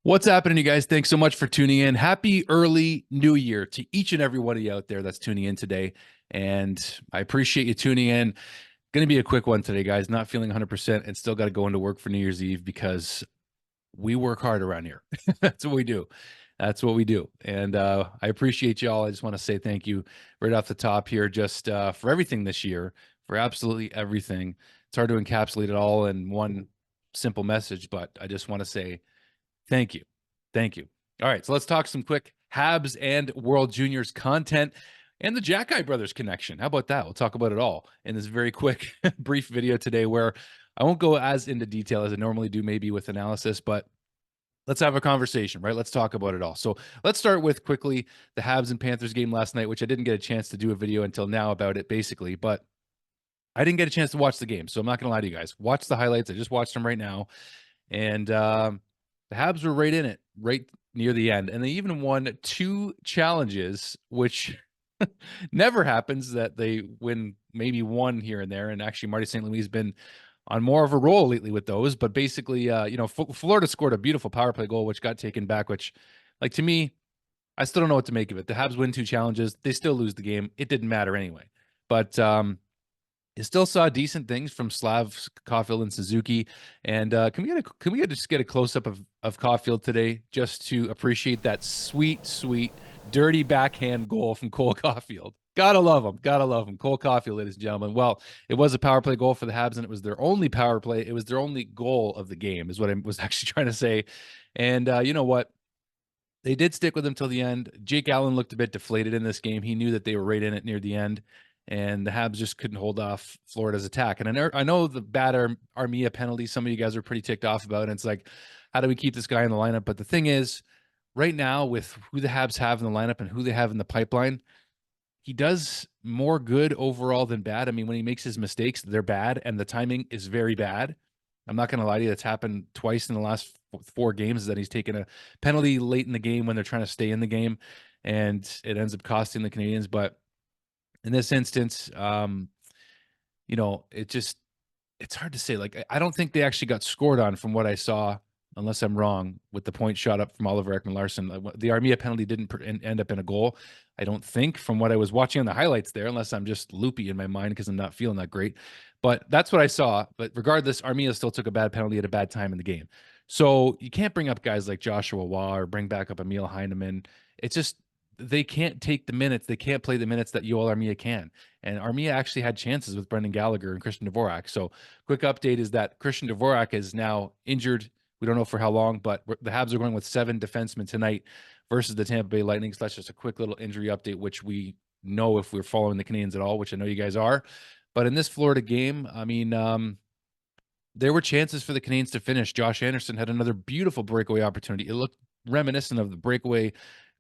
What's happening, you guys? Thanks so much for tuning in. Happy early new year to each and every one of you out there that's tuning in today. And I appreciate you tuning in. Going to be a quick one today, guys. Not feeling 100% and still got to go into work for New Year's Eve because we work hard around here. That's what we do. That's what we do. And I appreciate y'all. I just want to say thank you right off the top here, just for everything this year, for absolutely everything. It's hard to encapsulate it all in one simple message, but I just want to say thank you. Thank you. All right, so let's talk some quick Habs and World Juniors content and the Xhekaj brothers connection. How about that? We'll talk about it all in this very quick, brief video today where I won't go as into detail as I normally do, maybe with analysis, but let's have a conversation, right? Let's talk about it all. So let's start with quickly the Habs and Panthers game last night, which I didn't get a chance to do a video until now about it, basically, but I didn't get a chance to watch the game. So I'm not going to lie to you guys. Watch the highlights. I just watched them right now. And the Habs were right in it, right near the end. And they even won 2 challenges, which never happens that they win maybe one here and there. And actually, Marty St. Louis has been on more of a roll lately with those. But basically, Florida scored a beautiful power play goal, which got taken back, which, like, to me, I still don't know what to make of it. The Habs win 2 challenges. They still lose the game. It didn't matter anyway. But you still saw decent things from Slav, Caulfield, and Suzuki. And can we just get a close up of Caulfield today, just to appreciate that sweet, sweet, dirty backhand goal from Cole Caulfield? Gotta love him. Gotta love him. Cole Caulfield, ladies and gentlemen. Well, it was a power play goal for the Habs, and it was their only power play. It was their only goal of the game, is what I was actually trying to say. And you know what? They did stick with him till the end. Jake Allen looked a bit deflated in this game. He knew that they were right in it near the end, and the Habs just couldn't hold off Florida's attack. And I know the bad Armia penalty, some of you guys are pretty ticked off about, and it's like, how do we keep this guy in the lineup? But the thing is, right now, with who the Habs have in the lineup and who they have in the pipeline, he does more good overall than bad. I mean, when he makes his mistakes, they're bad, and the timing is very bad. I'm not going to lie to you. That's happened twice in the last 4 games, is that he's taken a penalty late in the game when they're trying to stay in the game, and it ends up costing the Canadiens. But in this instance, it's hard to say. Like, I don't think they actually got scored on from what I saw, unless I'm wrong, with the point shot up from Oliver Ekman-Larsson. The Armia penalty didn't end up in a goal, I don't think, from what I was watching on the highlights there, unless I'm just loopy in my mind because I'm not feeling that great. But that's what I saw. But regardless, Armia still took a bad penalty at a bad time in the game. So you can't bring up guys like Joshua Waugh or bring back up Emil Heineman. It's just they can't take the minutes. They can't play the minutes that Yoel Armia can. And Armia actually had chances with Brendan Gallagher and Christian Dvorak. So quick update is that Christian Dvorak is now injured. We don't know for how long, but the Habs are going with 7 defensemen tonight versus the Tampa Bay Lightning. So that's just a quick little injury update, which we know if we're following the Canadiens at all, which I know you guys are. But in this Florida game, I mean, there were chances for the Canadiens to finish. Josh Anderson had another beautiful breakaway opportunity. It looked reminiscent of the breakaway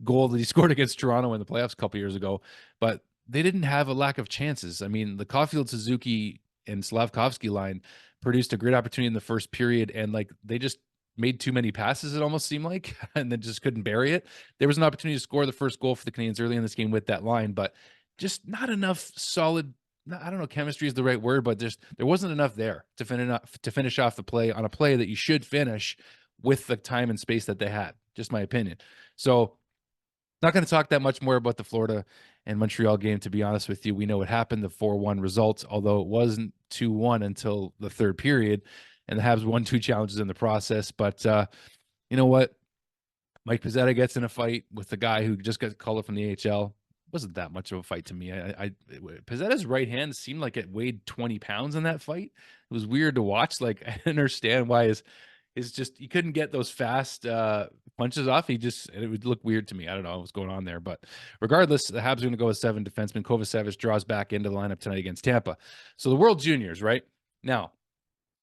goal that he scored against Toronto in the playoffs a couple years ago, but they didn't have a lack of chances. I mean, the Caulfield, Suzuki, and Slavkovsky line produced a great opportunity in the first period, and like they just made too many passes, it almost seemed like, and then just couldn't bury it. There was an opportunity to score the first goal for the Canadiens early in this game with that line, but just not enough solid. I don't know, chemistry is the right word, but there wasn't enough there to finish off the play on a play that you should finish with the time and space that they had. Just my opinion. So not going to talk that much more about the Florida and Montreal game, to be honest with you. We know what happened, the 4-1 results, although it wasn't 2-1 until the third period, and the Habs won 2 challenges in the process. But you know what? Mike Pizzetta gets in a fight with the guy who just got called up from the AHL. Wasn't that much of a fight to me. Pizzetta's right hand seemed like it weighed 20 pounds in that fight. It was weird to watch. Like, I didn't understand why is just he couldn't get those fast punches off. It would look weird to me. I don't know what's going on there, but regardless, the Habs are going to go with 7 defensemen. Kovacevic draws back into the lineup tonight against Tampa. So the World Juniors, right now,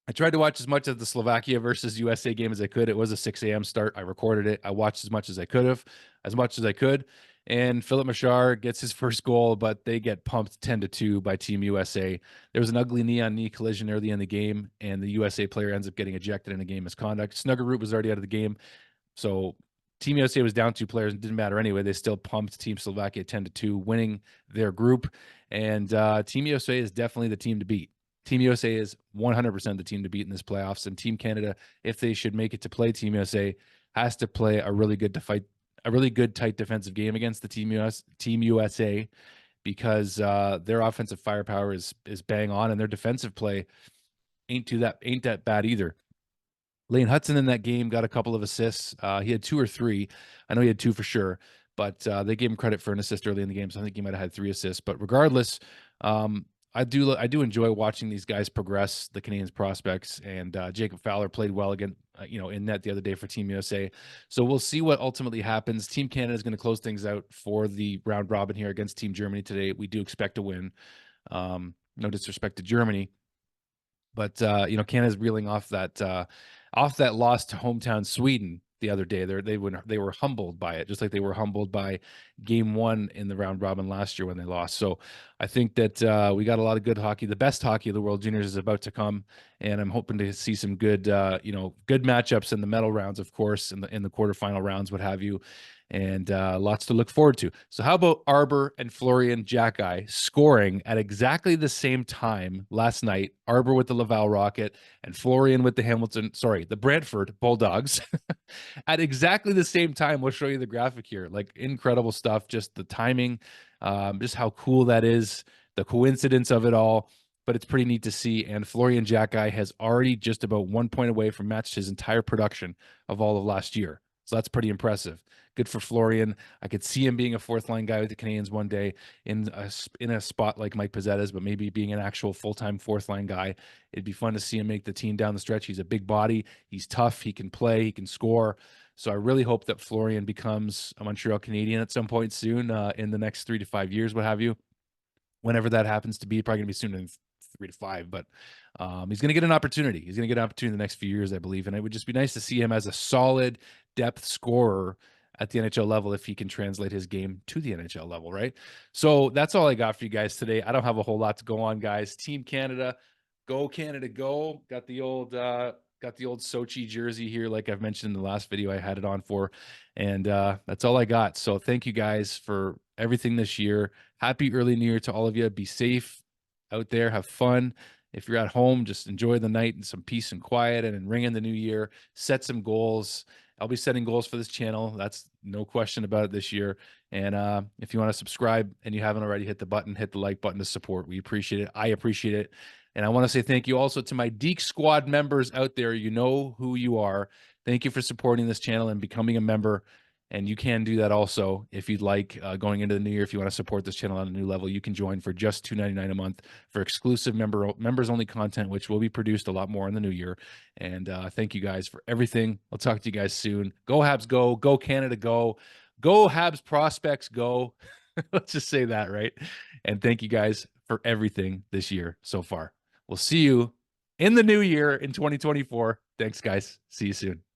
I tried to watch as much of the Slovakia versus USA game as I could. It was a 6 a.m. start. I recorded it. I watched as much as I could. And Philip Machar gets his first goal, but they get pumped 10-2 by Team USA. There was an ugly knee-on-knee collision early in the game, and the USA player ends up getting ejected in a game misconduct. Snuggerud was already out of the game, so Team USA was down 2 players. It didn't matter anyway. They still pumped Team Slovakia 10-2, winning their group. And Team USA is definitely the team to beat. Team USA is 100% the team to beat in this playoffs. And Team Canada, if they should make it to play Team USA, has to play a really good tight defensive game against the Team USA, because their offensive firepower is bang on, and their defensive play ain't that bad either. Lane Hudson in that game got a couple of assists. He had 2 or 3. I know he had 2 for sure, but they gave him credit for an assist early in the game, so I think he might have had 3 assists. But regardless, I do enjoy watching these guys progress, the Canadiens prospects, and Jacob Fowler played well again, in net the other day for Team USA. So we'll see what ultimately happens. Team Canada is going to close things out for the round robin here against Team Germany today. We do expect to win. No disrespect to Germany, but Canada's reeling off that loss to hometown Sweden the other day. They were humbled by it, just like they were humbled by Game 1 in the round robin last year when they lost. So I think that we got a lot of good hockey. The best hockey of the World Juniors is about to come, and I'm hoping to see some good good matchups in the medal rounds, of course, in the quarterfinal rounds, what have you. And lots to look forward to. So how about Arbor and Florian Jacky scoring at exactly the same time last night? Arbor with the Laval Rocket and Florian with the Brantford Bulldogs at exactly the same time. We'll show you the graphic here. Like, incredible stuff. Just the timing, just how cool that is, the coincidence of it all. But it's pretty neat to see. And Florian Jacky has already just about 1 point away from matched his entire production of all of last year. So that's pretty impressive. Good for Florian. I could see him being a fourth line guy with the Canadiens one day in a spot like Mike Pizzetta's, but maybe being an actual full-time fourth line guy. It'd be fun to see him make the team down the stretch. He's a big body. He's tough. He can play. He can score. So I really hope that Florian becomes a Montreal Canadien at some point soon, in the next 3 to 5 years, what have you. Whenever that happens to be, probably going to be soon in 3 to 5, but he's going to get an opportunity. He's going to get an opportunity in the next few years, I believe. And it would just be nice to see him as a solid depth scorer at the NHL level if he can translate his game to the NHL level, right? So that's all I got for you guys today. I don't have a whole lot to go on, guys. Team Canada, go Canada, go. Got the old Sochi jersey here, like I've mentioned in the last video I had it on for. And that's all I got. So thank you guys for everything this year. Happy early New Year to all of you. Be safe out there. Have fun. If you're at home, just enjoy the night and some peace and quiet, and then ring in the new year. Set some goals. I'll be setting goals for this channel. That's no question about it this year. And if you want to subscribe and you haven't already, hit the like button to support. We appreciate it. I appreciate it. And I want to say thank you also to my Deke Squad members out there. You know who you are. Thank you for supporting this channel and becoming a member. And you can do that also if you'd like, going into the new year. If you want to support this channel on a new level, you can join for just $2.99 a month for exclusive members only content, which will be produced a lot more in the new year. And thank you guys for everything. I'll talk to you guys soon. Go Habs, go. Go Canada, go. Go Habs prospects, go. Let's just say that, right? And thank you guys for everything this year so far. We'll see you in the new year in 2024. Thanks, guys. See you soon.